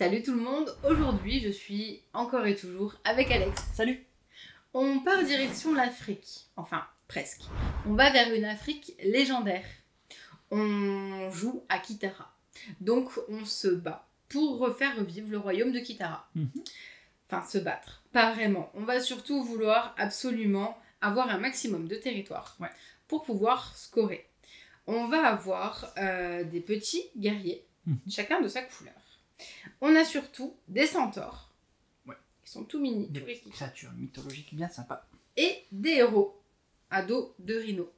Salut tout le monde, aujourd'hui je suis encore et toujours avec Alex. Salut. On part direction l'Afrique, enfin presque. On va vers une Afrique légendaire. On joue à Kitara. Donc on se bat pour refaire revivre le royaume de Kitara. Enfin se battre, pas vraiment. On va surtout vouloir absolument avoir un maximum de territoire pour pouvoir scorer. On va avoir des petits guerriers, chacun de sa couleur. On a surtout des centaures, qui sont tout mini, des créatures mythologiques bien sympas. Et des héros à dos de rhino,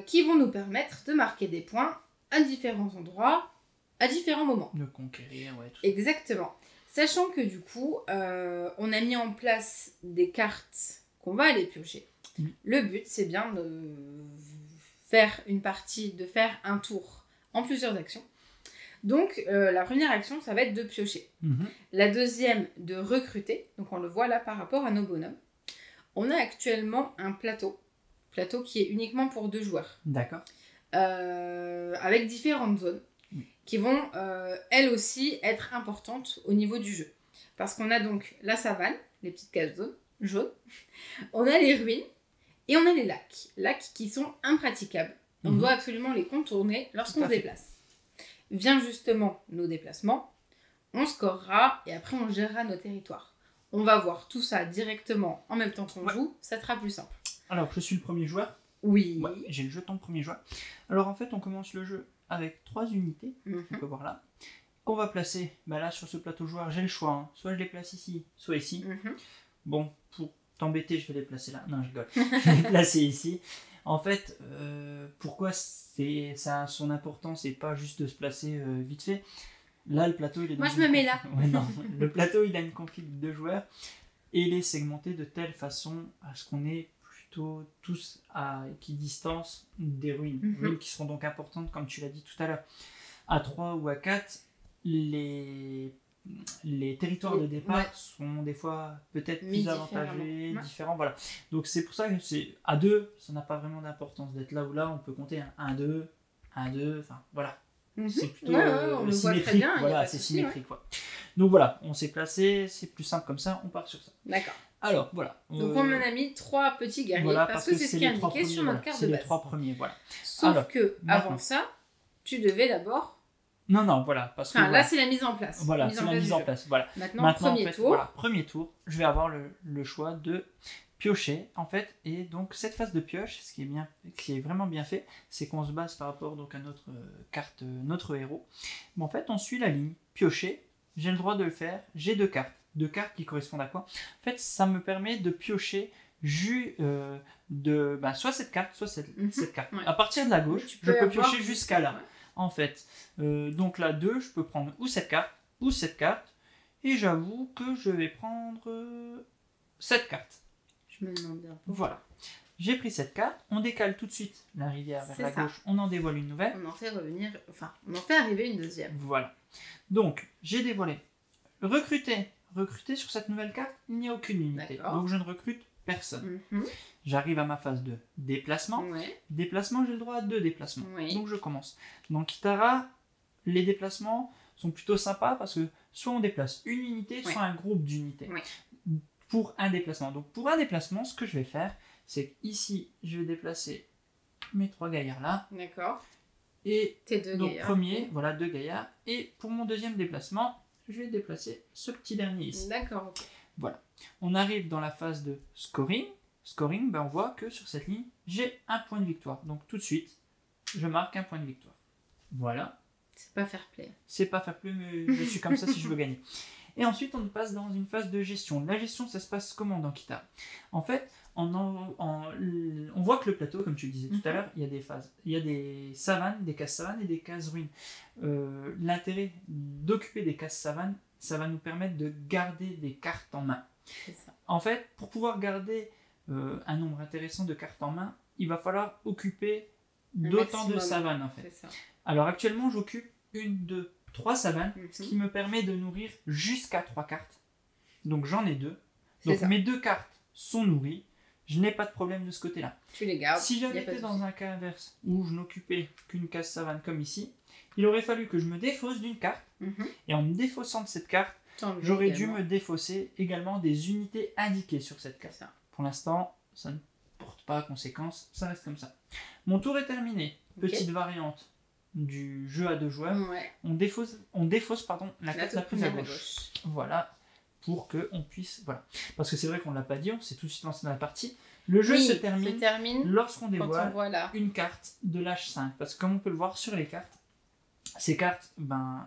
qui vont nous permettre de marquer des points à différents endroits, à différents moments. De conquérir, tout Exactement. Sachant que du coup, on a mis en place des cartes qu'on va aller piocher. Le but, c'est bien de faire une partie, de faire un tour en plusieurs actions. Donc, la première action, ça va être de piocher. La deuxième, de recruter. Donc, on le voit là par rapport à nos bonhommes. On a actuellement un plateau qui est uniquement pour 2 joueurs. D'accord. Avec différentes zones qui vont, elles aussi, être importantes au niveau du jeu. Parce qu'on a donc la savane, les petites cases jaunes. On a les ruines et on a les lacs. Lacs qui sont impraticables. On doit absolument les contourner lorsqu'on se déplace. Vient justement nos déplacements, on scorera et après on gérera nos territoires. On va voir tout ça directement en même temps qu'on joue, ça sera plus simple. Alors, je suis le premier joueur. Oui. J'ai le jeton premier joueur. Alors en fait, on commence le jeu avec 3 unités, on peut voir là, qu'on va placer. Là sur ce plateau joueur, j'ai le choix, soit je les place ici, soit ici. Bon, pour t'embêter, je vais les placer là. Non, je rigole. Je vais les placer ici. En fait, pourquoi ça a son importance et pas juste de se placer vite fait. Là, le plateau, il est... Moi, je me mets là. Le plateau, il a une config de 2 joueurs et il est segmenté de telle façon à ce qu'on ait plutôt tous à équidistance des ruines. Ruines qui seront donc importantes, comme tu l'as dit tout à l'heure. À 3 ou à 4, les territoires de départ sont des fois peut-être plus avantagés, différents. Voilà. Donc c'est pour ça que c'est à 2, ça n'a pas vraiment d'importance d'être là ou là. On peut compter 1, 2, 1, 2, enfin voilà. C'est plutôt on symétrique. Voilà, c'est symétrique. Donc voilà, on s'est placé, c'est plus simple comme ça, on part sur ça. D'accord. Alors voilà. Donc on en a mis 3 petits guerriers parce que c'est ce qui est indiqué sur notre carte de base. C'est les 3 premiers, voilà. Sauf que avant ça, tu devais d'abord... Non, voilà. Parce que, là, c'est la mise en place. Voilà, c'est la mise en place. Voilà. Maintenant premier tour. Voilà, premier tour, je vais avoir le choix de piocher, en fait. Et donc, cette phase de pioche, ce qui est vraiment bien fait, c'est qu'on se base par rapport donc, à notre carte, notre héros. Mais en fait, on suit la ligne. Piocher, j'ai le droit de le faire. J'ai 2 cartes. 2 cartes qui correspondent à quoi? En fait, ça me permet de piocher soit cette carte, soit cette carte. À partir de la gauche, je peux piocher jusqu'à là. En fait, donc là 2, je peux prendre ou cette carte, et j'avoue que je vais prendre cette carte. Je me demande bien. Voilà. J'ai pris cette carte, on décale tout de suite la rivière vers la gauche, on en dévoile une nouvelle. On en fait arriver une deuxième. Voilà. Donc, j'ai dévoilé. Recruter sur cette nouvelle carte, il n'y a aucune unité. Donc je ne recrute personne. J'arrive à ma phase de déplacement. Déplacement, j'ai le droit à 2 déplacements. Donc je commence. Dans Kitara, les déplacements sont plutôt sympas parce que soit on déplace une unité, soit un groupe d'unités. Pour un déplacement. Donc pour un déplacement, ce que je vais faire, c'est qu'ici, je vais déplacer mes 3 gaillards là. D'accord. Et tes 2 donc gaillards. Premier, voilà 2 gaillards. Et pour mon deuxième déplacement, je vais déplacer ce petit dernier ici. D'accord. Voilà. On arrive dans la phase de scoring. Scoring, on voit que sur cette ligne, j'ai un point de victoire. Donc tout de suite, je marque un point de victoire. Voilà. C'est pas fair play. C'est pas fair play, mais je suis comme ça si je veux gagner. Et ensuite, on passe dans une phase de gestion. La gestion, ça se passe comment dans Kitara? En fait, on voit que le plateau, comme tu le disais tout à l'heure, il y a des phases. Il y a des savanes, des cases savanes et des cases ruines. L'intérêt d'occuper des cases savanes, ça va nous permettre de garder des cartes en main. C'est ça. En fait, pour pouvoir garder un nombre intéressant de cartes en main, il va falloir occuper d'autant de savanes. En fait. Alors actuellement, j'occupe 1, 2, 3 savanes, ce qui me permet de nourrir jusqu'à 3 cartes. Donc j'en ai 2. Donc mes 2 cartes sont nourries. Je n'ai pas de problème de ce côté-là. Tu les gardes. Si j'avais été dans un cas inverse où je n'occupais qu'une case savane comme ici, il aurait fallu que je me défausse d'une carte, et en me défaussant de cette carte, j'aurais dû me défausser également des unités indiquées sur cette carte. Pour l'instant, ça ne porte pas conséquence, ça reste comme ça. Mon tour est terminé. Petite variante du jeu à 2 joueurs. On défausse la carte la plus à gauche. Voilà, pour qu'on puisse... Voilà. Parce que c'est vrai qu'on ne l'a pas dit, on s'est tout de suite lancé dans la partie. Le jeu se termine lorsqu'on dévoile une carte de l'âge 5. Parce que comme on peut le voir sur les cartes, ces cartes,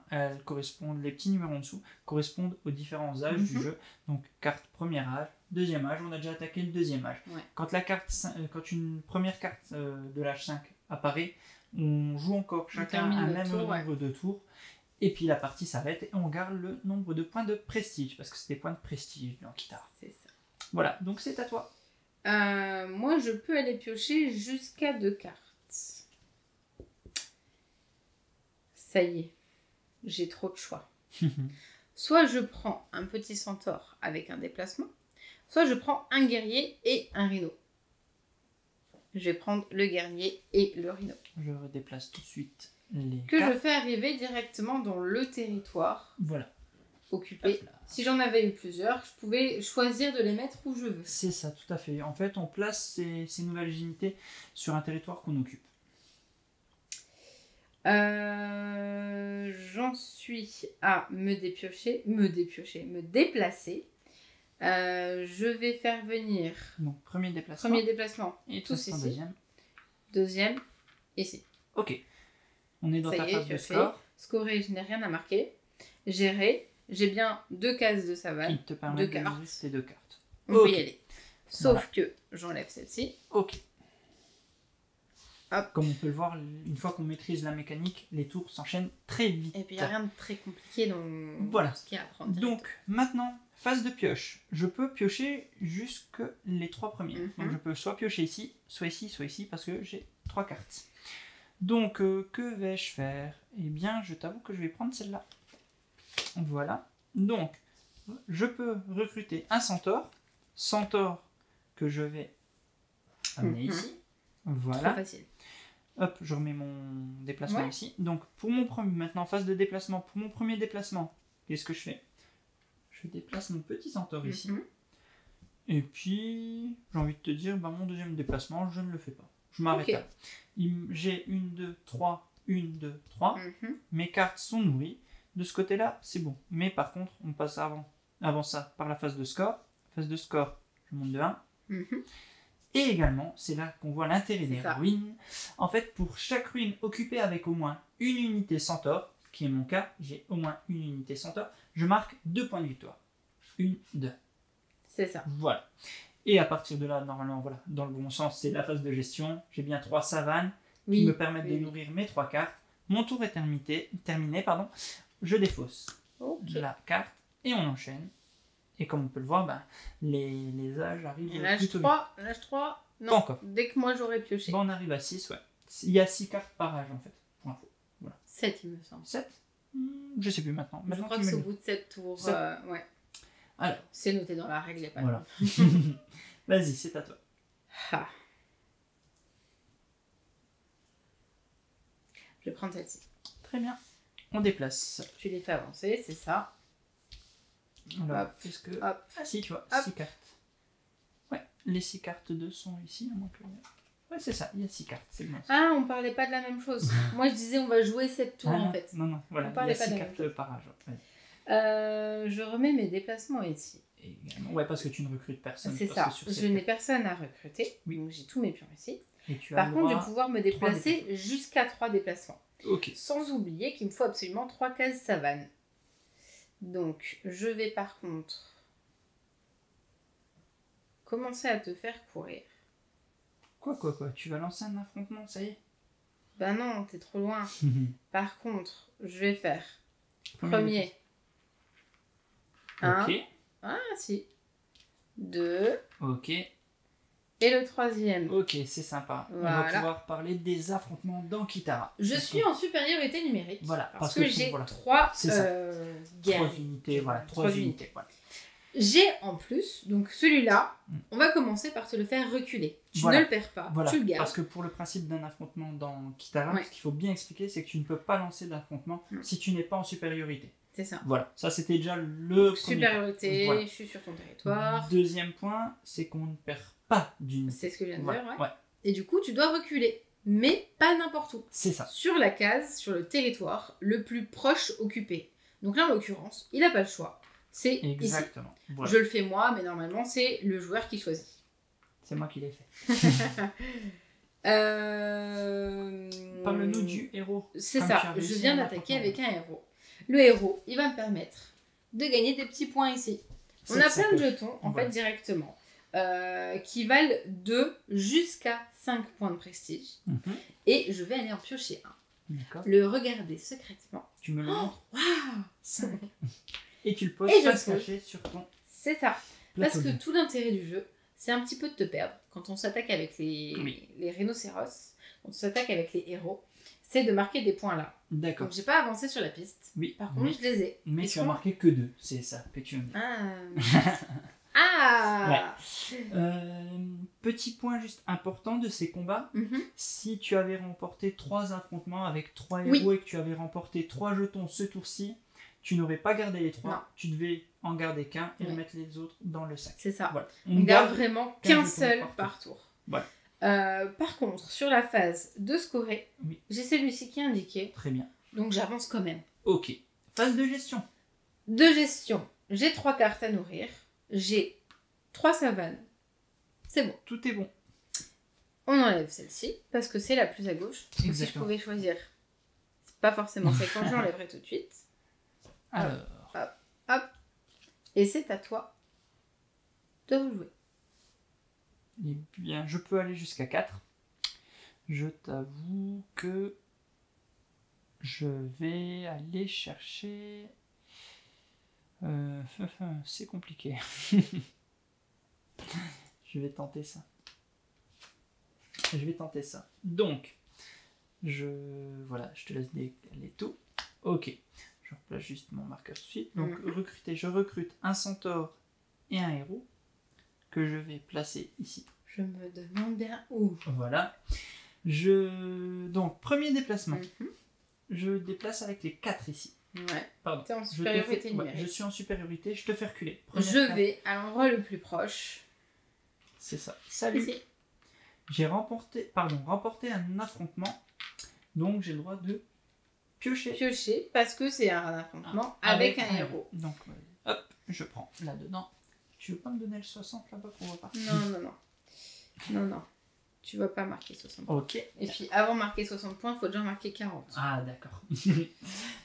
elles correspondent, les petits numéros en dessous, correspondent aux différents âges du jeu. Donc carte premier âge, deuxième âge, on a déjà attaqué le deuxième âge. Quand une première carte de l'âge 5 apparaît, on joue encore chacun un même nombre de tours. Et puis la partie s'arrête et on garde le nombre de points de prestige. Parce que c'est des points de prestige dans Kitara. C'est ça. Voilà, donc c'est à toi. Moi, je peux aller piocher jusqu'à 2 cartes. Ça y est, j'ai trop de choix. Soit je prends un petit centaure avec un déplacement, soit je prends un guerrier et un rhino. Je vais prendre le guerrier et le rhino. Je redéplace tout de suite les que cartes. je fais arriver directement dans le territoire. Voilà. Occupé. Si j'en avais eu plusieurs, je pouvais choisir de les mettre où je veux. C'est ça, tout à fait. En fait, on place ces nouvelles unités sur un territoire qu'on occupe. J'en suis à me déplacer. Je vais faire venir... Donc, premier déplacement. Et tous ici. Deuxième. Deuxième, ici. Ok. On est dans ta phase de score. Scoré, je n'ai rien à marquer. Gérer, j'ai bien 2 cases de savane. Qui te permettent d'ouvrir ces 2 cartes. On peut y aller. Sauf que j'enlève celle-ci. Ok. Hop. Comme on peut le voir, une fois qu'on maîtrise la mécanique, les tours s'enchaînent très vite. Et puis il n'y a rien de très compliqué dans ce qu'il y a à apprendre. Donc maintenant, phase de pioche. Je peux piocher jusque les 3 premiers. Donc je peux soit piocher ici, soit ici, parce que j'ai 3 cartes. Donc que vais-je faire? Eh bien, je t'avoue que je vais prendre celle-là. Voilà. Donc, je peux recruter un centaure que je vais amener ici. Voilà. Trop facile. Hop, je remets mon déplacement ici. Donc, pour mon maintenant, phase de déplacement. Pour mon premier déplacement, qu'est-ce que je fais? Je déplace mon petit centaure ici. Et puis, j'ai envie de te dire, mon deuxième déplacement, je ne le fais pas. Je m'arrête là. J'ai 1, 2, 3, 1, 2, 3. Mes cartes sont nourries. De ce côté-là, c'est bon. Mais par contre, on passe avant ça par la phase de score. Phase de score, je monte de 1. Et également, c'est là qu'on voit l'intérêt des ruines. En fait, pour chaque ruine occupée avec au moins une unité centaure, qui est mon cas, j'ai au moins une unité centaure, je marque 2 points de victoire. 1, 2. C'est ça. Voilà. Et à partir de là, normalement, voilà, dans le bon sens, c'est la phase de gestion. J'ai bien 3 savanes qui me permettent de nourrir mes 3 cartes. Mon tour est terminé. Je défausse la carte et on enchaîne. Et comme on peut le voir, les âges arrivent plutôt vite. L'âge 3, non. Pas encore. Dès que moi j'aurais pioché. On arrive à 6, ouais. Il y a 6 cartes par âge en fait, pour info. Voilà. 7 il me semble. 7 Je sais plus maintenant. Je crois que c'est au bout de 7 tours. Ouais. Alors. C'est noté dans la règle, il n'y a pas voilà. Vas-y, c'est à toi. Je vais prendre celle-ci. Très bien. On déplace. Tu les fais avancer, c'est ça. Alors, est-ce que... Ah si, tu vois, 6 cartes. Ouais, les 6 cartes 2 sont ici. Ouais, c'est ça, il y a 6 cartes, c'est bon. Ah, on parlait pas de la même chose. Moi, je disais on va jouer 7 tours en fait. Non, voilà, il y a 6 cartes par âge. Je remets mes déplacements ici. Ouais, parce que tu ne recrutes personne. C'est ça, je n'ai personne à recruter. Donc j'ai tous mes pions ici. Par contre, je vais pouvoir me déplacer jusqu'à 3 déplacements. Sans oublier qu'il me faut absolument 3 cases savane. Donc, je vais par contre commencer à te faire courir. Quoi Tu vas lancer un affrontement, ça y est? Ben non, t'es trop loin. Par contre, je vais faire premier. 1. Ah, si. 2. Ok. Et le 3e. Ok, c'est sympa. Voilà. On va pouvoir parler des affrontements dans Kitara. Je suis en supériorité numérique. Voilà. Parce que j'ai 3 guerres. 3 unités, voilà. 3 unités, voilà. J'ai en plus, donc celui-là, on va commencer par te le faire reculer. Tu Voilà. ne le perds pas, Voilà, tu le gardes. parce que pour le principe d'un affrontement dans Kitara, Ouais. ce qu'il faut bien expliquer, c'est que tu ne peux pas lancer d'affrontement si tu n'es pas en supériorité. C'est ça. Voilà, ça c'était déjà le premier Supériorité, point. Voilà. je suis sur ton territoire. Deuxième point, c'est qu'on ne perd pas d'unité. C'est ce que je viens de Voilà, dire, ouais. ouais. Et du coup, tu dois reculer, mais pas n'importe où. C'est ça. Sur la case, sur le territoire le plus proche occupé. Donc là, en l'occurrence, il n'a pas le choix. C'est ici. Exactement. Voilà. Je le fais moi, mais normalement, c'est le joueur qui choisit. C'est moi qui l'ai fait. Parle-nous du héros. C'est Comme ça, tu as je réussi viens un d'attaquer affrontement. avec un héros. Le héros, il va me permettre de gagner des petits points ici. On a plein de jetons, en fait, directement, qui valent 2 jusqu'à 5 points de prestige. Et je vais aller en piocher un. D'accord. Le regarder secrètement. Tu me le montres. Waouh! 5. Et tu le poses Et je face pose. cachée sur ton C'est ça. plateau. Parce que tout l'intérêt du jeu, c'est un petit peu de te perdre. Quand on s'attaque avec les rhinocéros, quand on s'attaque avec les héros, c'est de marquer des points là. D'accord. Donc j'ai pas avancé sur la piste. Oui. Par contre, je les ai. Mais Ils tu as sont- marqué que 2, c'est ça que tu veux dire. Ah. Petit point juste important de ces combats, Mhm. si tu avais remporté 3 affrontements avec 3 Oui. héros et que tu avais remporté 3 jetons ce tour-ci, tu n'aurais pas gardé les 3, Non. tu devais en garder qu'un et Oui. mettre les autres dans le sac. C'est ça. Voilà. On garde vraiment qu'un qu'un jeton seul par tour. par tour. Voilà. Par contre, sur la phase de scorer, Oui. j'ai celui-ci qui est indiqué, Très bien. donc j'avance quand même. Ok. Phase de gestion. De gestion, j'ai 3 cartes à nourrir, j'ai 3 savanes. C'est bon. Tout est bon. On enlève celle-ci, parce que c'est la plus à gauche. Donc si je Exactement. pouvais choisir, c'est pas forcément celle quand je l'enlèverai tout de suite. Alors, Hop. Et c'est à toi de rejouer. eh bien, je peux aller jusqu'à 4. Je t'avoue que je vais aller chercher... c'est compliqué. Je vais tenter ça. Donc, voilà, je te laisse décaler tout. Ok, je replace juste mon marqueur tout de suite. Donc, je recrute un centaure et un héros que je vais placer ici. Je me demande bien où. Voilà. Donc, premier déplacement. Je déplace avec les 4 ici. Ouais. Pardon. T'es en Je te supériorité fais- numérique. je suis en supériorité, je te fais reculer. Je Première carte. vais à l'endroit le plus proche. C'est ça. Salut. Ici. J'ai remporté un affrontement. Donc, j'ai le droit de piocher. Piocher, parce que c'est un affrontement avec un héros. Donc, hop, je prends là-dedans. Tu veux pas me donner le 60 là-bas pour repartir? Non. Tu vas pas marquer 60 points. Ok. Et puis avant de marquer 60 points, il faut déjà marquer 40. Ah, d'accord.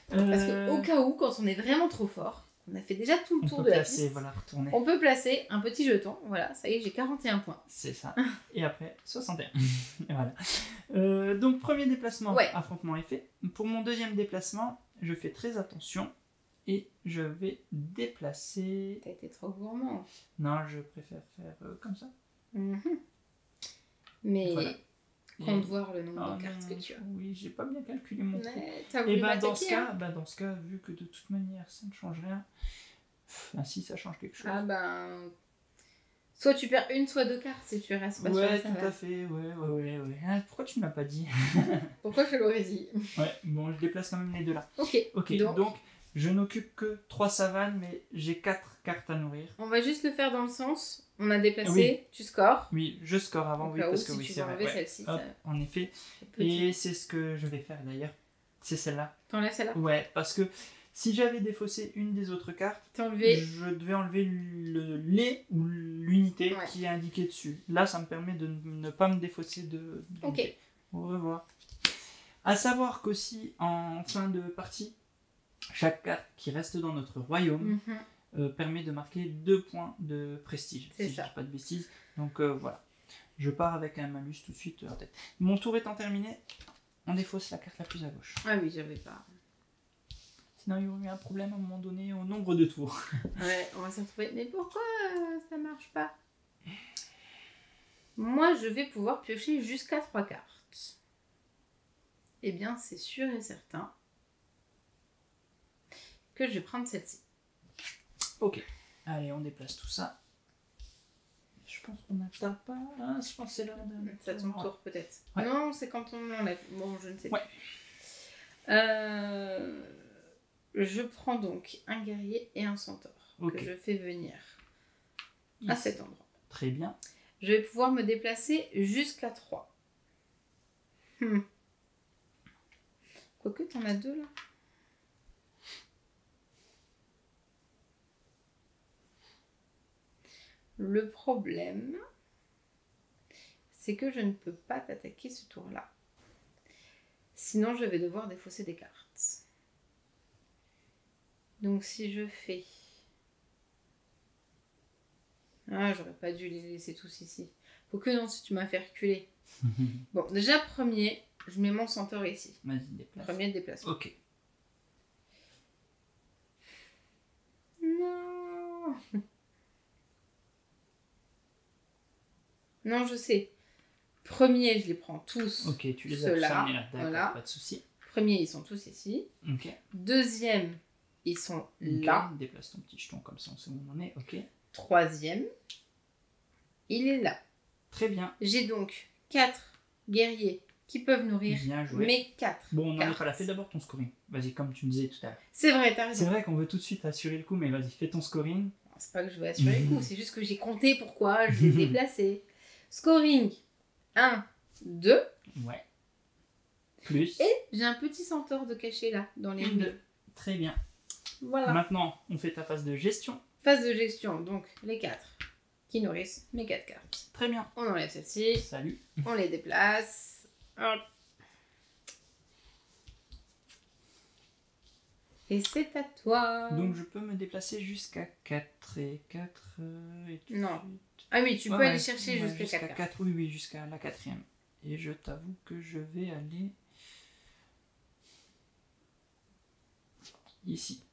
Parce qu'au cas où, quand on est vraiment trop fort, on a fait déjà tout le on tour peut de la placer, piste, voilà, retourner. on peut placer un petit jeton. Voilà, ça y est, j'ai 41 points. C'est ça. Et après, 61. Et voilà. Donc, premier déplacement, Ouais. affrontement est fait. Pour mon deuxième déplacement, je fais très attention. Et je vais déplacer... T'as été trop gourmand. Non, je préfère faire comme ça. Mais Voilà. compte voir le nombre Oh de cartes non, que tu as. Oui, j'ai pas bien calculé mon truc. Ouais, t'as Et voulu dans m'attaquer, dans ce cas, vu que de toute manière ça ne change rien, si ça change quelque chose. Ah ben... Soit tu perds une, soit 2 cartes si tu restes pas sur la Ouais, tout savane. à fait, ouais. Ah, pourquoi tu me l'as pas dit? Pourquoi je l'aurais dit? Ouais, bon, je déplace quand même les deux là. Ok, Ok, donc je n'occupe que 3 savanes, mais j'ai 4 cartes à nourrir. on va juste le faire dans le sens, on a déplacé, Oui. tu scores. Oui, je score avant, Au oui, cas où, parce que si oui, tu c'est veux vrai. enlever Ouais. celle-ci, Hop, ça- en effet. Petit. Et c'est ce que je vais faire d'ailleurs. C'est celle-là. T'enlèves celle-là. Ouais, parce que si j'avais défaussé une des autres cartes, T'as enlevé. je devais enlever le lait ou l'unité Ouais. qui est indiquée dessus. Là, ça me permet de ne pas me défausser de Ok. l'unité. Au revoir. À savoir qu'aussi, en fin de partie, chaque carte qui reste dans notre royaume permet de marquer 2 points de prestige. C'est Si ça. je dis pas de bêtises. Donc voilà. Je pars avec un malus tout de suite en tête. Mon tour étant terminé, on défausse la carte la plus à gauche. Ah oui, j'avais pas. Sinon, il y aurait eu un problème à un moment donné au nombre de tours. Ouais, on va se retrouver. Mais pourquoi ça marche pas? Moi, je vais pouvoir piocher jusqu'à 3 cartes. Eh bien, c'est sûr et certain que je vais prendre celle-ci. Ok. Allez, on déplace tout ça. Je pense qu'on n'attarde pas. Ah, je pense que c'est là. C'est à ton tour peut-être. Ouais. Non, c'est quand on enlève. Bon, je ne sais Ouais. pas. Je prends donc un guerrier et un centaure que je fais venir à Ici. cet endroit. Très bien. Je vais pouvoir me déplacer jusqu'à 3. Quoique, t'en as 2 là. Le problème, c'est que je ne peux pas t'attaquer ce tour-là. Sinon, je vais devoir défausser des cartes. Donc, si je fais... Ah, j'aurais pas dû les laisser tous ici. Faut que non, si tu m'as fait reculer. Bon, déjà, premier, je mets mon centaure ici. Vas-y, déplace. Premier déplacement. Ok. Non. Non, je sais. Premier, je les prends tous. Ok, tu les as tous Ceux-là, amenés là. D'accord, voilà. pas de souci. Premier, ils sont tous ici. Ok. Deuxième, ils sont là. Ok, déplace ton petit jeton comme ça, on sait où on en est. Ok. Troisième, il est là. Très bien. J'ai donc 4 guerriers qui peuvent nourrir Bien joué. mes 4 Bon, on n'en est cartes. pas là. Fais d'abord ton scoring. Vas-y, comme tu me disais tout à l'heure. C'est vrai, t'as C'est raison. vrai qu'on veut tout de suite assurer le coup, mais vas-y, fais ton scoring. C'est pas que je veux assurer le coup, c'est juste que j'ai compté pourquoi je les ai déplacés. Scoring 1, 2. Ouais. Plus. Et j'ai un petit centaure de caché là, dans les Une, deux. deux. Très bien. Voilà. Maintenant, on fait ta phase de gestion. Phase de gestion, donc les 4 qui nourrissent mes 4 cartes. Très bien. On enlève celle-ci, Salut. on les déplace. Hop. Et c'est à toi. Donc, je peux me déplacer jusqu'à 4 et 4. Et tout de Non. suite. Ah oui, tu Ouais, peux ouais, aller chercher ouais, jusqu'à 4 cartes. Oui, oui, jusqu'à la 4e. Et je t'avoue que je vais aller ici.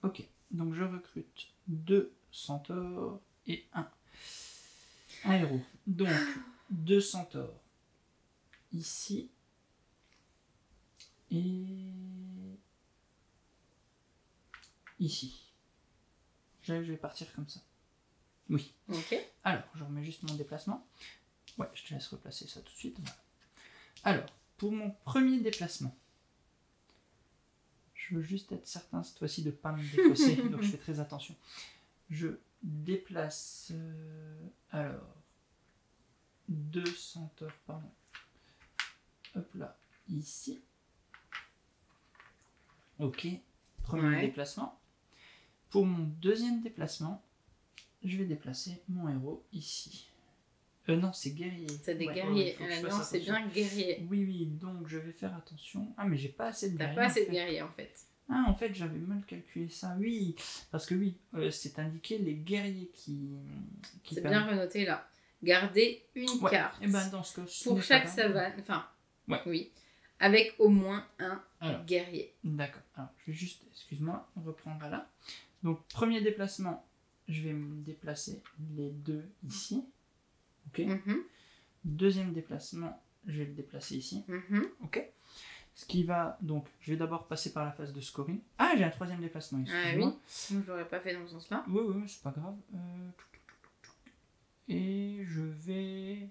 Ok, donc je recrute 2 centaures et un héros. Donc, 2 centaures ici et ici. Je vais partir comme ça. Oui. Ok. Alors, je remets juste mon déplacement. Ouais, je te laisse replacer ça tout de suite. Voilà. Alors, pour mon premier déplacement, je veux juste être certain cette fois-ci de ne pas me défausser, donc je fais très attention. Je déplace, alors, 2 centaures, pardon. Hop là, ici. Ok, premier déplacement. Pour mon deuxième déplacement, je vais déplacer mon héros ici. Non, c'est guerrier. C'est des Ouais, guerriers. faut que je fasse Non, c'est attention. bien guerrier. Oui, oui, donc je vais faire attention. Ah, mais j'ai pas assez de T'as guerriers. pas assez en de fait. guerriers en fait. Ah, en fait, j'avais mal calculé ça. Oui, parce que oui, c'est indiqué les guerriers qui C'est bien renoté là. Gardez une carte. Et ben dans ce cas, ce pour n'est chaque pas grave. savane. Enfin, Ouais. oui. Avec au moins un Alors. guerrier. D'accord. Alors, je vais juste, excuse-moi, reprendre là. Donc, premier déplacement, je vais me déplacer les deux ici. Ok. Mhm, Deuxième déplacement, je vais le déplacer ici. mhm. Ok. Ce qui va, donc, je vais d'abord passer par la phase de scoring. Ah, j'ai un troisième déplacement, Ah excuse-moi. oui. Moi, je l'aurais pas fait dans ce sens-là. Oui, oui, c'est pas grave. Et je vais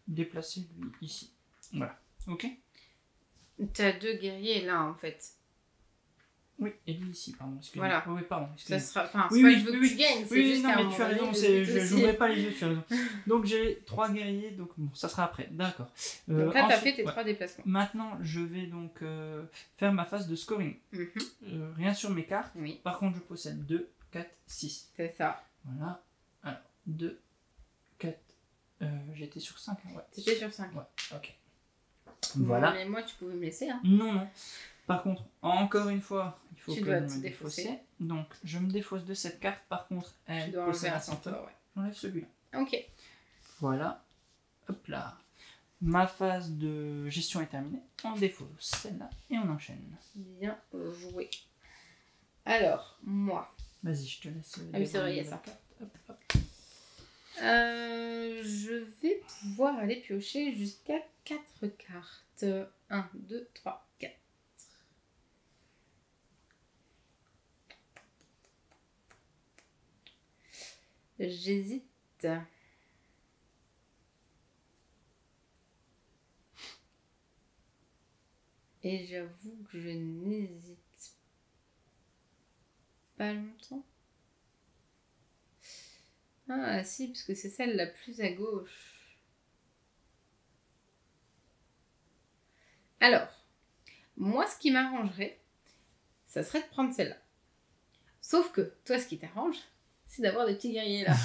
déplacer lui ici. Voilà. Ok. T'as 2 guerriers là en fait. Oui, et lui ici, pardon. Excuse-moi. Voilà. Oui, pardon. Ça Excuse-moi. sera. Enfin, c'est Oui, pas oui, que je veux oui, que tu gagnes, c'est Oui, juste non, qu'à un mais moment tu as donné, raison, le but je aussi. n'ouvrais pas les yeux, tu as raison. Donc j'ai 3 guerriers, donc bon, ça sera après, d'accord. Donc là, t'as ensuite, fait tes ouais. 3 déplacements. Maintenant, je vais donc faire ma phase de scoring. Mhm. Rien sur mes cartes. Oui, Par contre, je possède 2, 4, 6. c'est ça. Voilà. Alors, 2, 4. J'étais sur 5. Hein, ouais. C'était sur 5. Ouais, ok. Bon, Voilà. mais moi, tu pouvais me laisser. Hein. Non, non. Par contre, encore une fois, il faut Tu que dois je te me défausser. défausse. Donc, je me défausse de cette carte. Par contre, Tu elle dois enlever possède un un centaure. centaure, ouais. J'enlève celui-là. Ok. Voilà. Hop là. Ma phase de gestion est terminée. On défausse celle-là et on enchaîne. Bien joué. Alors, moi. Vas-y, je te laisse. Ah oui, c'est vrai, il y a dérouler ça. la carte. Hop, hop. Je vais pouvoir aller piocher jusqu'à 4 cartes. 1, 2, 3, 4. J'hésite. Et j'avoue que je n'hésite pas longtemps. Ah si, parce que c'est celle la plus à gauche. Alors, moi ce qui m'arrangerait, ça serait de prendre celle-là. Sauf que, toi ce qui t'arrange, c'est d'avoir des petits guerriers là.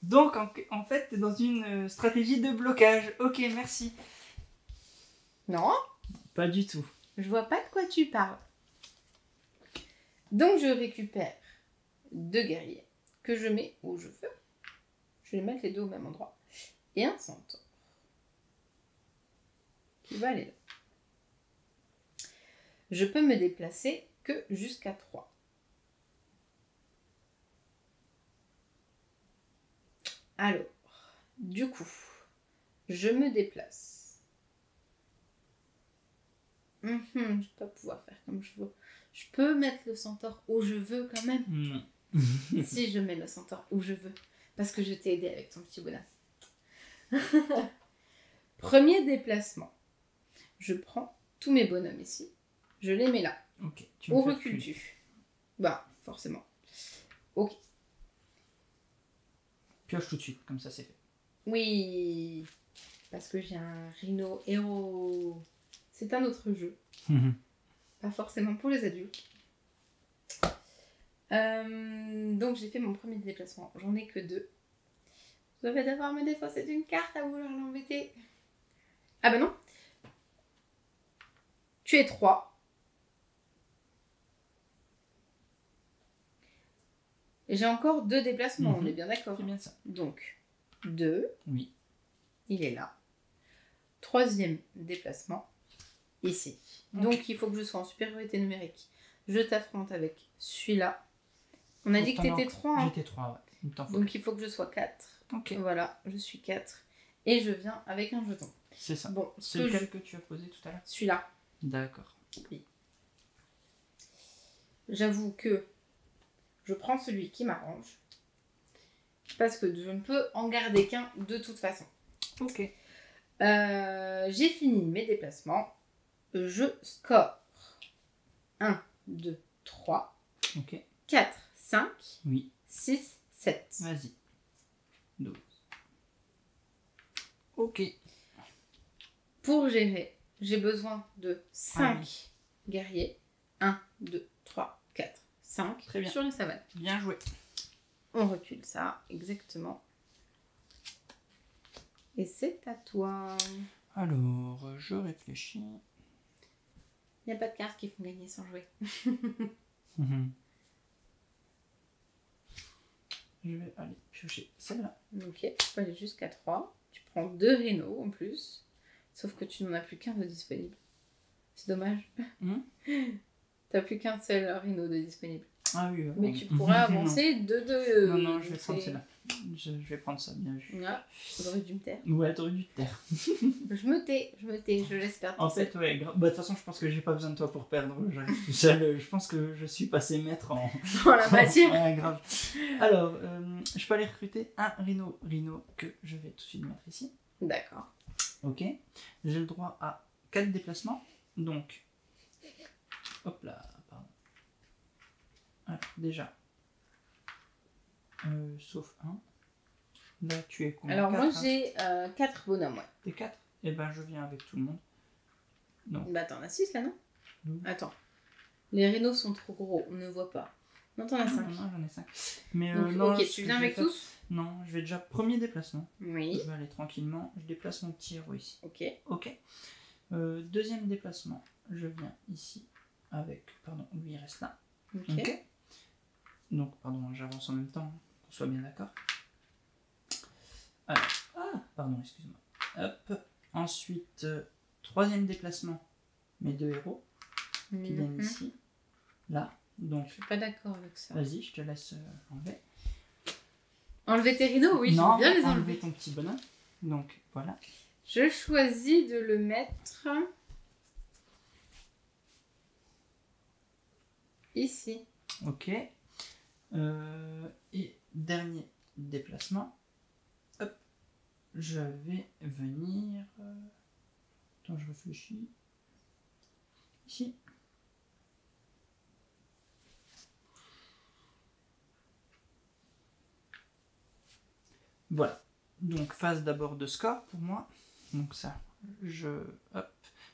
Donc, en fait, t'es dans une stratégie de blocage. Ok, merci. Non, Pas du tout. je vois pas de quoi tu parles. Donc je récupère 2 guerriers que je mets où je veux. Je vais les mettre les deux au même endroit. Et un centaure qui va aller là. Je peux me déplacer que jusqu'à 3. Alors, du coup, je me déplace. Je ne vais pas pouvoir faire comme je veux. Je peux mettre le centaure où je veux quand même. Non. Si je mets le centaure où je veux. Parce que je t'ai aidé avec ton petit bonhomme. Premier déplacement. Je prends tous mes bonhommes ici. Je les mets là. Ok, Où recules-tu? Bah, forcément. Ok. Pioche tout de suite, comme ça c'est fait. Oui. Parce que j'ai un rhino héros. C'est un autre jeu. Pas forcément pour les adultes. Donc j'ai fait mon premier déplacement. J'en ai que 2. Je vais devoir me défausser d'une carte à vouloir l'embêter. Ah bah non. Tu es 3. Et j'ai encore 2 déplacements, on est bien d'accord. C'est bien ça. Donc 2. Oui. Il est là. 3e déplacement. Ici. Donc il faut que je sois en supériorité numérique. Je t'affronte avec celui-là. On a dit que t'étais 3. Hein. J'étais 3, ouais. Donc il faut que je sois 4. Ok. Voilà, je suis 4. Et je viens avec un jeton. C'est ça. Bon, c'est lequel que tu as posé tout à l'heure? Celui-là. D'accord. Oui. J'avoue que je prends celui qui m'arrange. Parce que je ne peux en garder qu'un de toute façon. Ok. J'ai fini mes déplacements. Je score 1, 2, 3, Ok. 4, 5, Oui. 6, 7. Vas-y. 12. Ok. Pour gérer, j'ai besoin de 5 Ah oui. guerriers. 1, 2, 3, 4, 5 Très bien. sur les savanes. Bien joué. On recule ça, exactement. Et c'est à toi. Alors, je réfléchis. Il n'y a pas de cartes qui font gagner sans jouer. Je vais aller piocher celle-là. Ok, tu peux aller jusqu'à 3. Tu prends 2 rénaux en plus. Sauf que tu n'en as plus qu'un de disponible. C'est dommage. T'as plus qu'un seul réno de disponible. Ah oui. Mais tu pourras avancer de 2. Non, je vais prendre celle-là. Je vais prendre ça, bien vu. Ah, j'aurais dû me taire. Ouais, t'aurais dû te taire. Je me tais, je laisse perdre. En fait, ouais, bah, de toute façon, je pense que j'ai pas besoin de toi pour perdre. J'arrive tout seul. Je pense que je suis passé maître en la matière. Ouais, grave. Alors, je peux aller recruter un rhino que je vais tout de suite mettre ici. D'accord. Ok. J'ai le droit à 4 déplacements. Donc, hop là, pardon. Alors, déjà, sauf un. Là, tu es combien? Alors, 4, moi, j'ai 4 bonhommes, ouais. T'es 4? Et ben, je viens avec tout le monde. Non. Bah, t'en as 6 là, non? Oui. Attends. Les rénos sont trop gros, on ne voit pas. Non, t'en as 5. Non, j'en ai 5. Mais Donc, non, ok, tu viens avec tous? Non, je vais déjà premier déplacement. Oui. Je vais aller tranquillement. Je déplace mon petit héros ici. Ok. Ok. Deuxième déplacement, je viens ici avec. Pardon, lui il reste là. Ok. Donc, pardon, j'avance en même temps, qu'on soit bien d'accord. Alors, pardon, excuse-moi. Hop. Ensuite, troisième déplacement, mes 2 héros qui viennent ici, là. Donc, Je suis pas d'accord avec ça. vas-y, je te laisse enlever. Enlever tes rhinos, oui, Non, je veux bien les enlever enlever. ton petit bonhomme. Donc, voilà. Je choisis de le mettre ici. Ok. Et dernier déplacement. Hop. Je vais venir... Attends, je réfléchis. Ici. Voilà. Donc, phase d'abord de score pour moi. Donc ça, hop.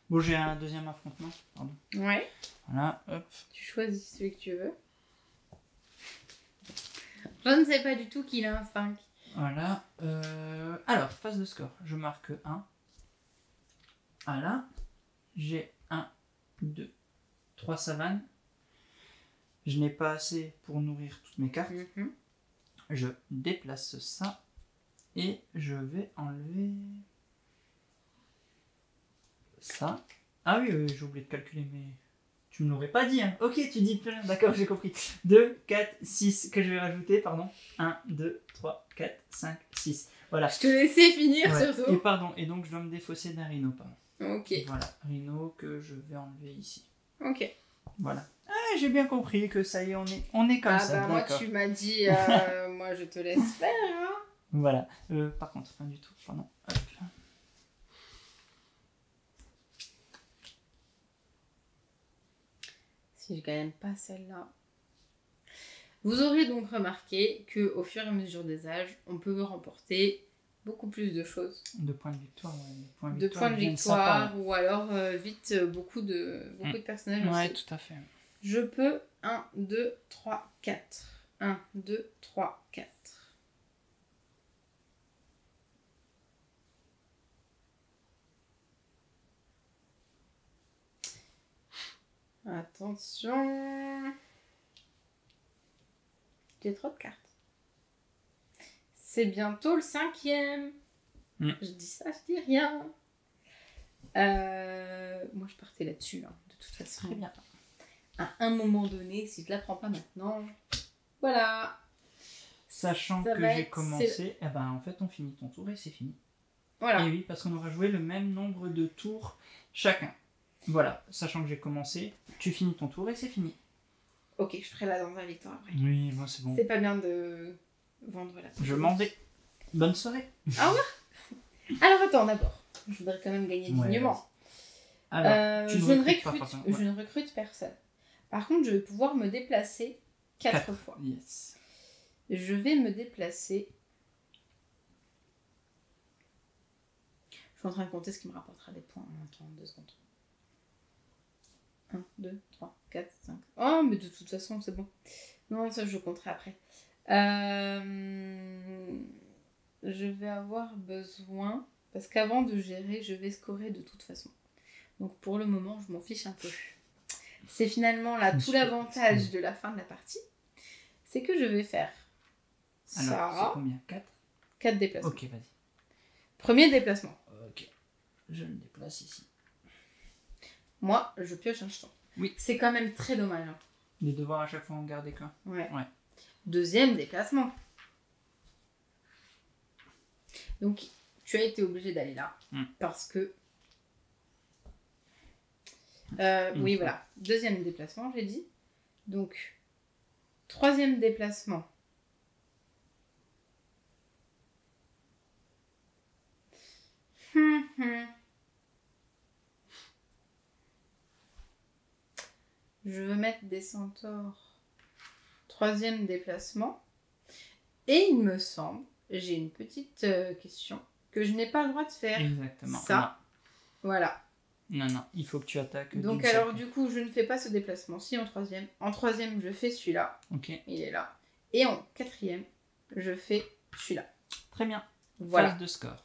Bon, j'ai un deuxième affrontement, pardon. Ouais. Voilà, hop. Tu choisis celui que tu veux. Je ne sais pas du tout qu'il a un 5. Voilà. Alors, phase de score. Je marque 1. Voilà. J'ai 1, 2, 3 savanes. Je n'ai pas assez pour nourrir toutes mes cartes. Je déplace ça. Et je vais enlever ça. Ah oui, j'ai oublié de calculer, mais tu me l'aurais pas dit. Hein. Ok, tu dis plein. D'accord, j'ai compris. 2, 4, 6 que je vais rajouter, pardon. 1, 2, 3, 4, 5, 6. Voilà. Je te laissais finir surtout. Et pardon, et donc je dois me défausser d'un rhino, pardon. Ok. Voilà, rhino que je vais enlever ici. Ok. Voilà. Ah, j'ai bien compris que ça y est, on est comme ça. Bah, moi, tu m'as dit, moi, je te laisse faire. Hein. Voilà. Par contre, fin du tout. Pardon. Hop. Si je gagne pas celle-là. Vous aurez donc remarqué qu'au fur et à mesure des âges, on peut remporter beaucoup plus de choses. De points de victoire, ouais. De points de victoire, ou alors vite beaucoup de personnages aussi. Ouais, tout à fait. Je peux 1, 2, 3, 4. 1, 2, 3, 4. Attention. J'ai trop de cartes. C'est bientôt le 5e. Je dis ça, je dis rien. Moi, je partais là-dessus, hein, de toute façon. Très bien. À un moment donné, si je la prends pas maintenant, voilà. Sachant ça que j'ai commencé, eh ben, en fait, on finit ton tour et c'est fini. Voilà. Et oui, parce qu'on aura joué le même nombre de tours chacun. Voilà, sachant que j'ai commencé, tu finis ton tour et c'est fini. Ok, je ferai la dans la victoire après. Oui, moi c'est bon. C'est pas bien de vendre la Je m'en vais. Bonne soirée. Au revoir. Alors attends, d'abord, je voudrais quand même gagner dignement. Alors, je ne recrute personne. Par contre, je vais pouvoir me déplacer 4 fois. Yes. Je vais me déplacer. Je suis en train de compter ce qui me rapportera des points. Attends, 2 secondes. 1, 2, 3, 4, 5. Oh, mais de toute façon, c'est bon. Non, ça, je compterai après. Je vais avoir besoin... Parce qu'avant de gérer, je vais scorer de toute façon. Donc, pour le moment, je m'en fiche un peu. C'est finalement là tout l'avantage de la fin de la partie. C'est que je vais faire ça. Alors, c'est combien? 4 4 déplacements. Ok, vas-y. Premier déplacement. Ok. Je me déplace ici. Moi, je pioche un jeton. Oui. C'est quand même très dommage. Hein. De devoir à chaque fois en garder qu'un. Ouais. Deuxième déplacement. Donc, tu as été obligé d'aller là. Parce que... oui, voilà. Deuxième déplacement, j'ai dit. Donc, troisième déplacement. Je veux mettre des centaures. Troisième déplacement. Et il me semble, j'ai une petite question, que je n'ai pas le droit de faire. Exactement. Ça. Non. Voilà. Non, il faut que tu attaques. Donc alors du coup, je ne fais pas ce déplacement. Si en troisième. En troisième, je fais celui-là. Ok. Il est là. Et en quatrième, je fais celui-là. Très bien. Voilà. Phase de score.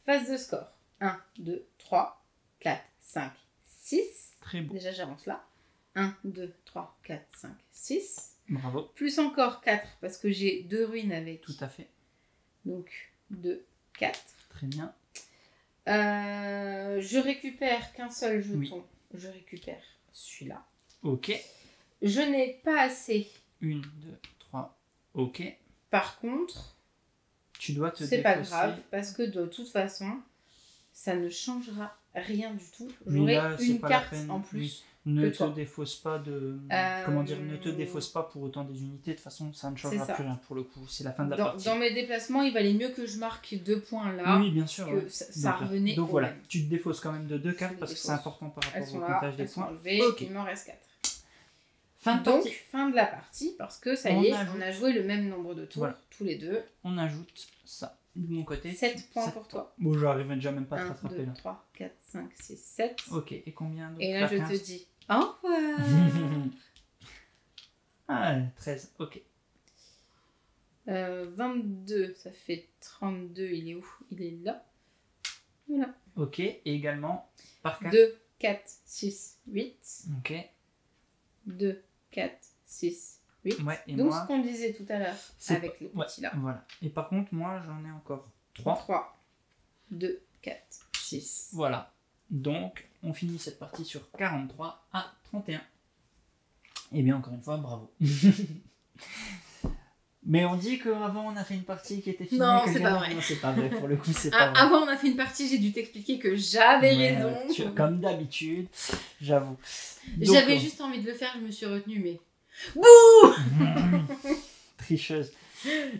Phase de score. 1, 2, 3, 4, 5, 6. Très beau. Déjà, j'avance là. 1, 2, 3, 4, 5, 6. Bravo. Plus encore 4 parce que j'ai 2 ruines avec. Tout à fait. Donc 2, 4. Très bien. Je récupère qu'un seul jeton. Oui. Je récupère celui-là. Ok. Je n'ai pas assez. 1, 2, 3. Ok. Par contre, tu dois te c'est pas grave parce que de toute façon, ça ne changera rien du tout. Mais J'aurai là, une pas carte la peine. en plus. Oui. Ne que te toi. défausse pas de... Comment dire, ne te défausse pas pour autant des unités. De toute façon, ça ne changera ça. plus rien pour le coup. C'est la fin de la Dans, partie. dans mes déplacements, il valait mieux que je marque 2 points là, Oui, bien sûr. que Ouais. ça Donc, revenait donc au voilà, même. tu te défausses quand même de 2 cartes me parce que c'est défausse. important par Elles rapport sont au là, comptage des elles sont points. enlevées, Ok. il m'en reste 4. Fin de Donc, partie. fin de la partie, parce que ça y est, on a joué le même nombre de tours, Voilà. tous les deux. On ajoute ça. De mon côté, 7 points pour toi. Bon, j'arrive déjà même pas à te 1, rattraper 2, là. 3, 4, 5, 6, 7. Ok, et combien d'autres? Et là, je 15. te dis au revoir. Ah, 13, ok. 22, ça fait 32, il est où? Il est là. Voilà. Ok, et également par carte. 2, 4, 6, 8. Ok, 2, 4, 6, 8. ouais, et Donc, moi, ce qu'on disait tout à l'heure c'est avec le ouais, petit là. voilà. Et par contre, moi, j'en ai encore 3. 3, 2, 4, 6. Voilà. Donc, on finit cette partie sur 43 à 31. Et bien, encore une fois, bravo. Mais on dit qu'avant, on a fait une partie qui était finie. Non, que c'est jamais- pas vrai. Non, c'est pas vrai, pour le coup, c'est pas vrai. Avant, on a fait une partie, j'ai dû t'expliquer que j'avais Ouais, raison. comme d'habitude, j'avoue. Donc, J'avais juste envie de le faire, je me suis retenue, mais... tricheuse.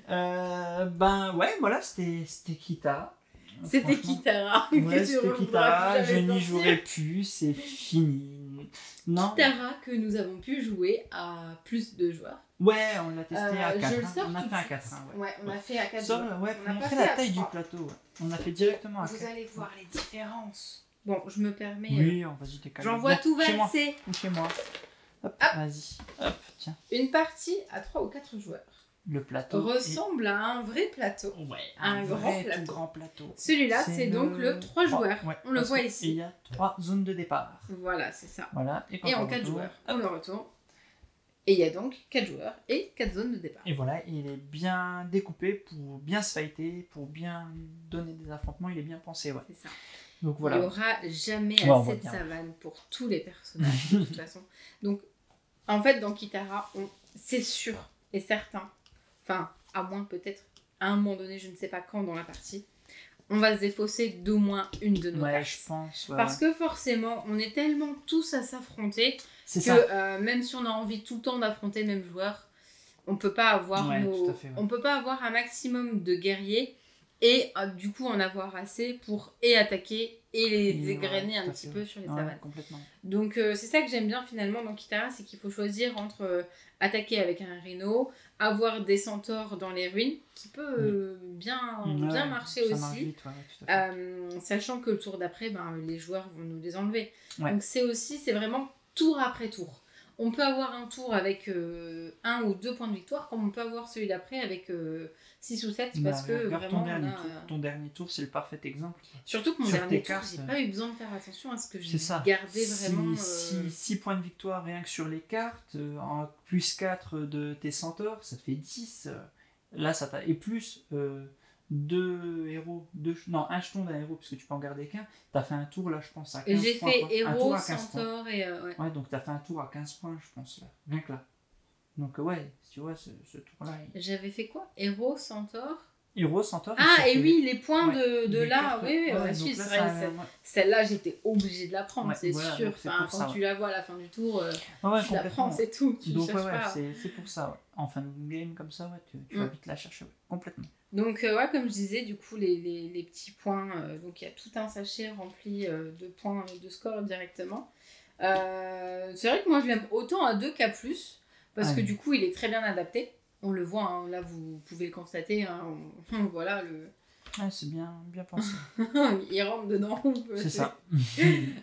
Ben ouais, voilà, c'était Kitara. C'était Franchement, Kitara. Ouais, que tu c'était revois Kitara, plus je jamais n'y sortir. jouerai plus, c'est fini. Non. Kitara que nous avons pu jouer à plus de joueurs. Ouais, on l'a testé à Je 4. le sors On a tout fait à de 4. suite. Ouais. Ouais, on a fait à 4 Ça, joueurs. ouais, On pour a pas montrer fait la à taille du 3. plateau. Ouais. On a fait directement à 4. Vous allez voir les différences. Bon, je me permets... Oui, vas-y, t'es calme. J'envoie tout Chez moi. valser. Chez moi. Hop, vas-y. Hop, tiens. Une partie à 3 ou 4 joueurs Le plateau. ressemble à un vrai plateau. Ouais, un grand vrai plateau. tout grand plateau. Celui-là, c'est donc le 3 joueurs. Ouais, On le parce voit que ici. Il y a 3 zones de départ. Voilà, c'est ça. Voilà. Et, quand Et on en 4 retourne, joueurs, hop. on le retourne. Et il y a donc 4 joueurs et 4 zones de départ. Et voilà, il est bien découpé pour bien se fighter, pour bien donner des affrontements, il est bien pensé, ouais. C'est ça. Donc Il voilà. n'y aura jamais Ouais, on voit assez de bien. savane pour tous les personnages, de toute façon. Donc, en fait, dans Kitara, c'est sûr et certain, enfin, à moins peut-être, à un moment donné, je ne sais pas quand dans la partie, on va se défausser d'au moins une de nos Ouais, cartes. je pense. Ouais, Parce que forcément, on est tellement tous à s'affronter c'est que ça. même si on a envie tout le temps d'affronter le même joueur, on peut pas avoir Ouais, tout à fait, ouais. on peut pas avoir un maximum de guerriers et du coup en avoir assez pour et attaquer et les égrener un petit peu sur les savanes. Complètement. Donc c'est ça que j'aime bien finalement dans Kitara, c'est qu'il faut choisir entre attaquer avec un rhino, avoir des centaures dans les ruines, qui peut bien marcher ça aussi. marche vite, ouais, tout à fait. Sachant que le tour d'après, les joueurs vont nous les enlever. Ouais. Donc c'est vraiment tour après tour. On peut avoir un tour avec 1 ou 2 points de victoire, comme on peut avoir celui d'après avec 6 ou 7, parce que regarde vraiment... ton dernier tour, c'est le parfait exemple. Surtout que mon Sur dernier tes tour, cartes, j'ai pas eu besoin de faire attention à ce que C'est j'ai ça. gardé vraiment... 6 points de victoire rien que sur les cartes, en plus 4 de tes centaures, ça te fait 10. Là, ça t'a... Et plus 2 héros, un jeton d'un héros, parce que tu peux en garder qu'un. T'as fait un tour là, je pense, à 15 J'ai points. fait quoi. Un tour héros, à 15 points. centaure et... ouais. Ouais, donc t'as fait un tour à 15 points, je pense, là. Rien que là. Donc ouais, tu vois, ce tour-là... J'avais fait quoi? Héros, centaure... Héros, centaure... Ah, et oui, les points Ouais, de les là, cartes, oui, ouais, si, donc là, c'est vrai, ça- celle-là, j'étais obligée de la prendre, Ouais, c'est voilà, sûr. donc c'est Enfin, pour quand ça, tu la vois à la fin du tour, ouais, tu la complètement. prends, c'est tout, tu ne Donc cherches ouais, pas. c'est pour ça, ouais. En fin de game comme ça, ouais, tu vas vite la chercher, ouais, complètement. Donc, ouais, comme je disais, du coup, les petits points, donc il y a tout un sachet rempli de points de score directement. C'est vrai que moi, je l'aime autant à 2 qu'à plus, parce que du coup, il est très bien adapté. On le voit, hein, là, vous pouvez le constater, hein, voilà, Ouais, c'est bien pensé. il rentre dedans. C'est ça.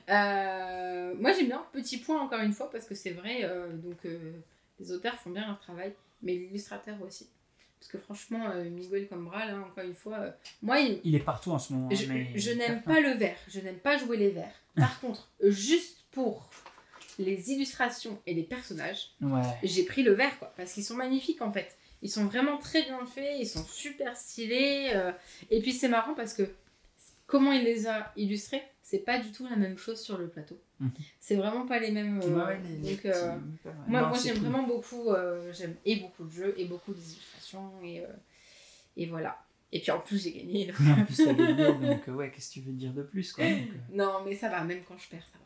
Moi, j'aime bien petit point encore une fois parce que c'est vrai, les auteurs font bien leur travail, mais l'illustrateur aussi. Parce que franchement, Miguel Combra, là, encore une fois, moi, il est partout en ce moment. je n'aime pas le vert, je n'aime pas jouer les verts. Par contre, juste pour les illustrations et les personnages, j'ai pris le vert, quoi, parce qu'ils sont magnifiques en fait. Ils sont vraiment très bien faits, ils sont super stylés. Et puis c'est marrant parce que comment il les a illustrés, c'est pas du tout la même chose sur le plateau. C'est vraiment pas les mêmes. Moi j'aime vraiment beaucoup. J'aime et beaucoup de jeux et beaucoup d'illustrations et voilà. Et puis en plus j'ai gagné. En plus t'as gagné, donc ouais, qu'est-ce que tu veux dire de plus, quoi. Donc, Non mais ça va, même quand je perds, ça va.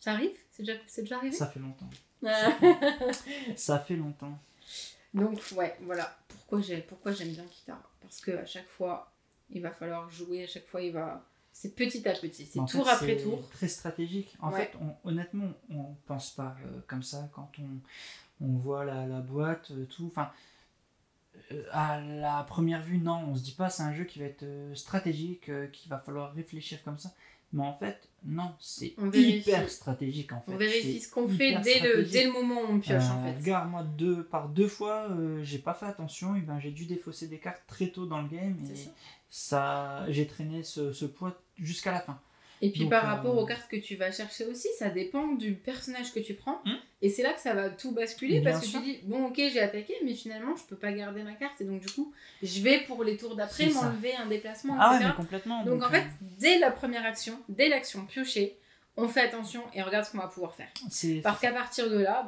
Ça arrive? C'est déjà arrivé? Ça fait longtemps. Ça fait longtemps. Donc ouais, voilà pourquoi j'aime bien Kitara. Parce que à chaque fois, il va falloir jouer, à chaque fois c'est petit à petit, c'est tour après tour. C'est très stratégique. En fait, honnêtement, on pense pas comme ça quand on voit la boîte, tout. Enfin, à la première vue, non, on se dit pas c'est un jeu qui va être stratégique, qu'il va falloir réfléchir comme ça. Mais en fait, non, c'est hyper stratégique en fait. On vérifie ce qu'on fait dès le moment où on pioche en fait. Regarde, moi, par deux fois, j'ai pas fait attention, et ben, j'ai dû défausser des cartes très tôt dans le game et ça j'ai traîné ce poids jusqu'à la fin. Et puis par rapport aux cartes que tu vas chercher aussi, ça dépend du personnage que tu prends. Et c'est là que ça va tout basculer parce que tu dis, bon ok j'ai attaqué, mais finalement je peux pas garder ma carte et donc du coup je vais pour les tours d'après m'enlever un déplacement, etc. Ah ouais, mais complètement. Donc en fait, dès la première action, dès l'action piochée, on fait attention et regarde ce qu'on va pouvoir faire. Parce qu'à partir de là,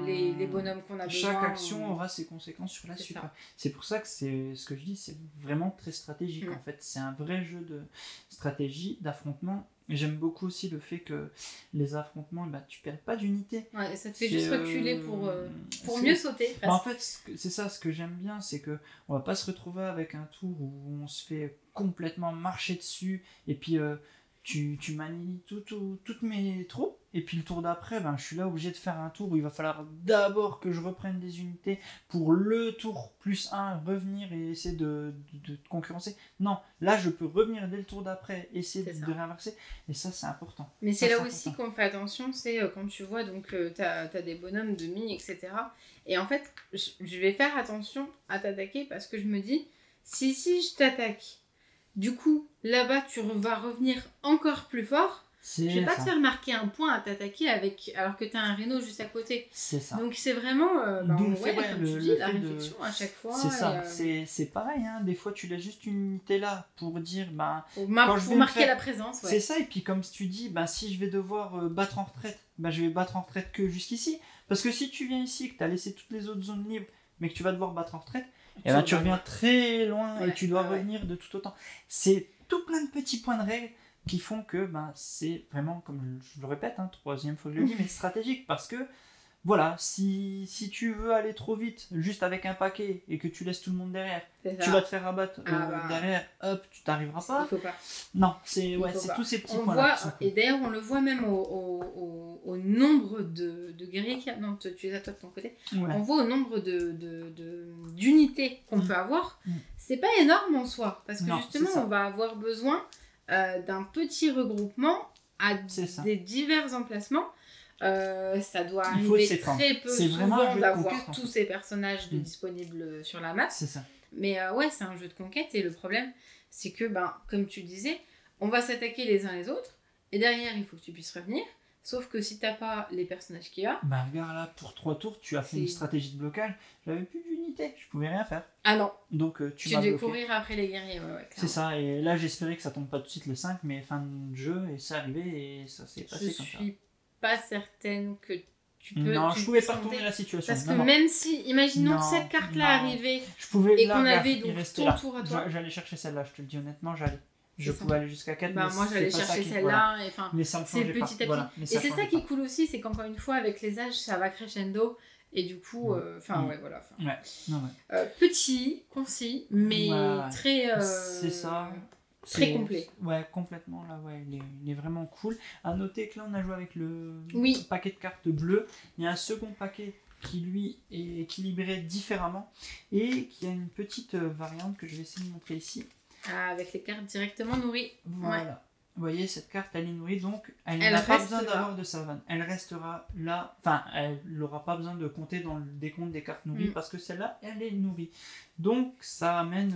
les bonhommes qu'on a besoin... Chaque action aura ses conséquences sur la suite. C'est pour ça que ce que je dis, c'est vraiment très stratégique en fait. C'est un vrai jeu de stratégie, d'affrontement. J'aime beaucoup aussi le fait que les affrontements, tu perds pas d'unité. Ouais, et ça te fait juste reculer pour mieux sauter. En fait, c'est ça, ce que j'aime bien, c'est que on va pas se retrouver avec un tour où on se fait complètement marcher dessus et puis... tu manies toutes mes troupes, et puis le tour d'après, je suis là obligé de faire un tour où il va falloir d'abord que je reprenne des unités pour le tour plus 1 revenir et essayer de concurrencer. Non, là je peux revenir dès le tour d'après, essayer de réinverser, et ça c'est important. Mais c'est là aussi qu'on fait attention, c'est quand tu vois, donc t'as des bonhommes de mie, etc. Et en fait, je vais faire attention à t'attaquer parce que je me dis, si je t'attaque, du coup, là-bas, tu vas revenir encore plus fort. Je vais pas te faire marquer un point à t'attaquer alors que tu as un Rhino juste à côté. C'est ça. Donc c'est vraiment, comme tu dis, la réflexion à chaque fois. C'est ça. C'est pareil, hein. Des fois, tu laisses juste une unité là pour dire... pour marquer la présence. Ouais. C'est ça, et puis comme tu dis, si je vais devoir battre en retraite, je vais battre en retraite que jusqu'ici. Parce que si tu viens ici, que tu as laissé toutes les autres zones libres, mais que tu vas devoir battre en retraite, tu reviens très loin et tu dois revenir de tout autant. C'est tout plein de petits points de règle qui font que c'est vraiment, comme je le répète, troisième fois que je le dis, mais stratégique. Parce que, voilà, si tu veux aller trop vite, juste avec un paquet, et que tu laisses tout le monde derrière, tu vas te faire abattre derrière, hop, tu t'arriveras pas. Il faut pas. Non, c'est tous ces petits points-là. Et d'ailleurs, on le voit même au nombre de guerriers qu'il y a. Non, tu es à toi de ton côté. Ouais. On voit au nombre d'unités qu'on peut avoir. C'est pas énorme en soi. Parce que justement, on va avoir besoin d'un petit regroupement à des divers emplacements. Ça doit arriver très peu souvent d'avoir tous ces personnages disponibles sur la map. C'est ça. Mais c'est un jeu de conquête et le problème, c'est que, comme tu disais, on va s'attaquer les uns les autres et derrière, il faut que tu puisses revenir. Sauf que si t'as pas les personnages qu'il y a... regarde là, pour 3 tours, tu as fait une stratégie de blocage. J'avais plus d'unité, je pouvais rien faire. Ah non. Donc tu m'as bloqué. Tu devais courir après les guerriers, c'est ça, et là j'espérais que ça tombe pas tout de suite le 5, mais fin de jeu, et c'est arrivé, et ça s'est passé comme ça. Je suis pas certaine que tu peux... Non, je pouvais pas retourner la situation. Parce que même si, imaginons que cette carte-là arrivait et qu'on avait donc ton tour à toi... J'allais chercher celle-là, je te le dis honnêtement, je pouvais aller jusqu'à 4, mais moi j'allais chercher celle-là, mais ça c'est petit à petit. Et c'est ça qui est cool aussi, c'est qu'encore une fois, avec les âges, ça va crescendo, et du coup, voilà. Petit, concis, mais très... c'est ça. Très complet. Ouais, complètement, là, il est vraiment cool. À noter que là, on a joué avec le paquet de cartes bleues. Il y a un second paquet qui, lui, est équilibré différemment, et qui a une petite variante que je vais essayer de montrer ici. Avec les cartes directement nourries. Voilà. Ouais. Vous voyez, cette carte, elle est nourrie, donc elle n'a pas besoin d'avoir de savane. Elle restera là. Enfin, elle n'aura pas besoin de compter dans le décompte des cartes nourries, parce que celle-là, elle est nourrie. Donc, ça amène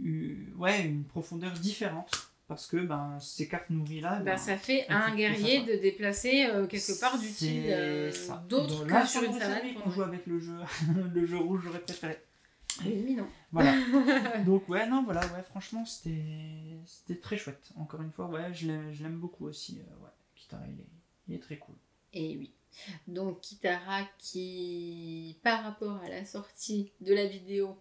une profondeur différente. Parce que ces cartes nourries-là... ça fait un guerrier de déplacer quelque part d'utile d'autres que sur une savane. On joue avec le jeu, le jeu rouge, j'aurais préféré. Oui, non. Voilà. Donc franchement c'était très chouette. Encore une fois, je l'aime beaucoup aussi. Kitara, il est très cool. Et oui. Donc Kitara qui, par rapport à la sortie de la vidéo,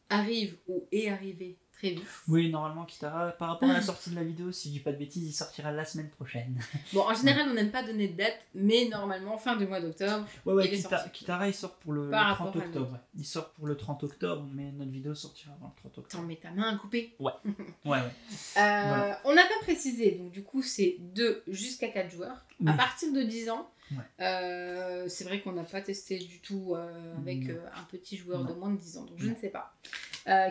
arrive ou est arrivé très vite. Oui, normalement, Kitara, par rapport à la sortie de la vidéo, si je dis pas de bêtises, il sortira la semaine prochaine. Bon, en général, on n'aime pas donner de date, mais normalement, fin du mois d'octobre. Ouais, il est sorti. Kitara, il sort pour le Par 30 rapport à octobre. Ouais. Il sort pour le 30 octobre, mais notre vidéo sortira avant le 30 octobre. T'en mets ta main à couper. Ouais. Voilà. On n'a pas précisé, donc du coup, c'est 2 jusqu'à 4 joueurs. Oui. À partir de 10 ans, Ouais. c'est vrai qu'on n'a pas testé du tout avec un petit joueur de moins de 10 ans, donc je ne sais pas.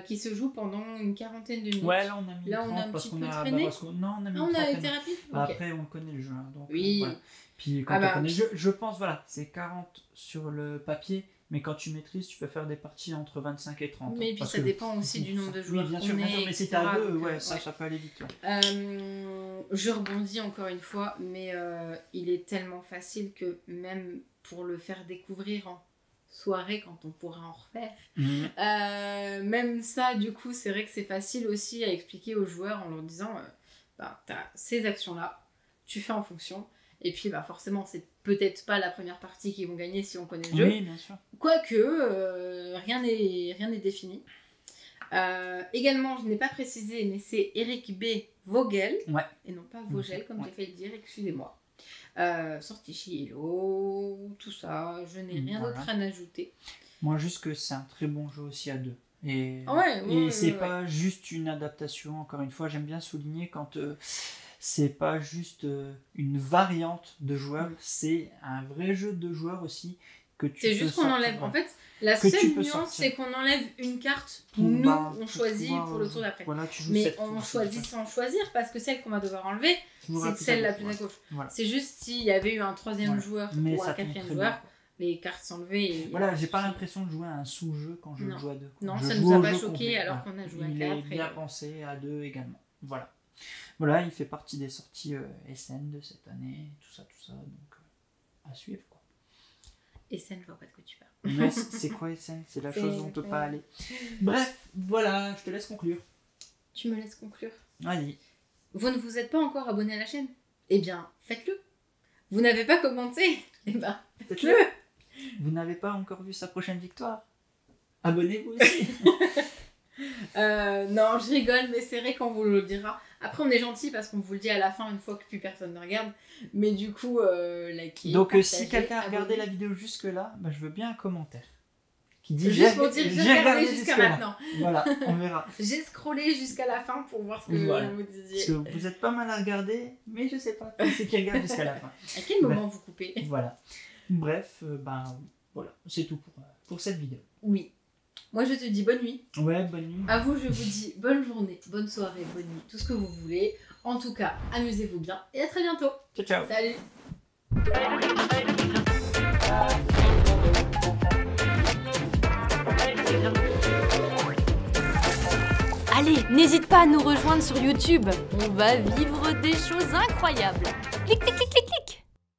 Qui se joue pendant une quarantaine de minutes. Ouais, là on a mis Là, on a 30 un parce petit qu'on peu a... traîné. Non, on a mis Ah, on 30. a été rapide. Bah, Ok. après, on connaît le jeu. Hein, donc, Oui. voilà. Puis quand on connaît le jeu, je pense, voilà, c'est 40 sur le papier, mais quand tu maîtrises, tu peux faire des parties entre 25 et 30. Mais puis parce ça que- dépend aussi du nombre de joueurs. Oui, bien sûr, qu'on bien sûr, est, mais si etc. t'as deux, Donc, ouais, ça peut aller vite. Ouais. Je rebondis encore une fois, mais il est tellement facile que même pour le faire découvrir en soirée, quand on pourra en refaire, même ça, du coup, c'est vrai que c'est facile aussi à expliquer aux joueurs en leur disant t'as ces actions-là, tu fais en fonction, et puis forcément, c'est peut-être pas la première partie qu'ils vont gagner si on connaît le jeu. Oui, bien sûr. Quoique, rien n'est défini. Également, je n'ai pas précisé, mais c'est Eric B. Vogel, Ouais. et non pas Vogel, comme Ouais. j'ai fait le dire, excusez-moi. Sorti chez Hello, tout ça, je n'ai rien Voilà. d'autre à en ajouter. Moi, juste que c'est un très bon jeu aussi à deux. Et, Ouais, c'est ouais. pas juste une adaptation, encore une fois, j'aime bien souligner quand c'est pas juste une variante de joueurs, c'est un vrai jeu de joueurs aussi que tu C'est peux juste qu'on sortir, enlève. ouais. En fait, la Que tu seule peux nuance, sortir. c'est qu'on enlève une carte. Pour- Nous, bah, on pour choisit pouvoir, pour le tour d'après. Voilà, tu joues Mais sept on tours, choisit c'est sans choisir parce que celle qu'on va devoir enlever, toujours c'est celle la plus à gauche. gauche. Voilà. C'est juste s'il y avait eu un troisième Voilà. joueur Mais ou un ça tombe quatrième très joueur, bien. les cartes s'enlevaient. Et Voilà, j'ai pas l'impression de jouer à un sous-jeu quand je Non. joue à deux. quoi. Non, Je ça joue nous a au pas jeu choqué complet, alors voilà. qu'on a joué à Il 4. est bien pensé à deux également. Voilà. Voilà, il fait partie des sorties SN de cette année, tout ça, donc à suivre quoi. Et ça, je vois pas de quoi tu parles. Mais c'est quoi SN? C'est la chose où on peut pas aller. Bref, voilà, je te laisse conclure. Tu me laisses conclure. Allez. Vous ne vous êtes pas encore abonné à la chaîne? Eh bien, faites-le. Vous n'avez pas commenté? Eh ben, faites-le. Vous n'avez pas encore vu sa prochaine victoire? Abonnez-vous aussi. Non, je rigole, mais c'est vrai qu'on vous le dira. Après, on est gentil parce qu'on vous le dit à la fin une fois que plus personne ne regarde. Mais du coup, likez. Donc partagez, si quelqu'un a regardé abonnez. la vidéo jusque-là, bah, je veux bien un commentaire. Qui dit Juste pour dire, j'ai regardé jusqu'à jusque-là. maintenant. Voilà, on verra. J'ai scrollé jusqu'à la fin pour voir ce que Voilà. vous Parce disiez. que vous êtes pas mal à regarder, mais je sais pas qui c'est qui regarde jusqu'à la fin. À quel moment vous coupez? Voilà. Bref, ben voilà, c'est tout pour cette vidéo. Oui. Moi, je te dis bonne nuit. Ouais, bonne nuit. À vous, je vous dis bonne journée, bonne soirée, bonne nuit, tout ce que vous voulez. En tout cas, amusez-vous bien et à très bientôt. Ciao, ciao. Salut! Allez, n'hésite pas à nous rejoindre sur YouTube. On va vivre des choses incroyables. Clic, clic, clic, clic.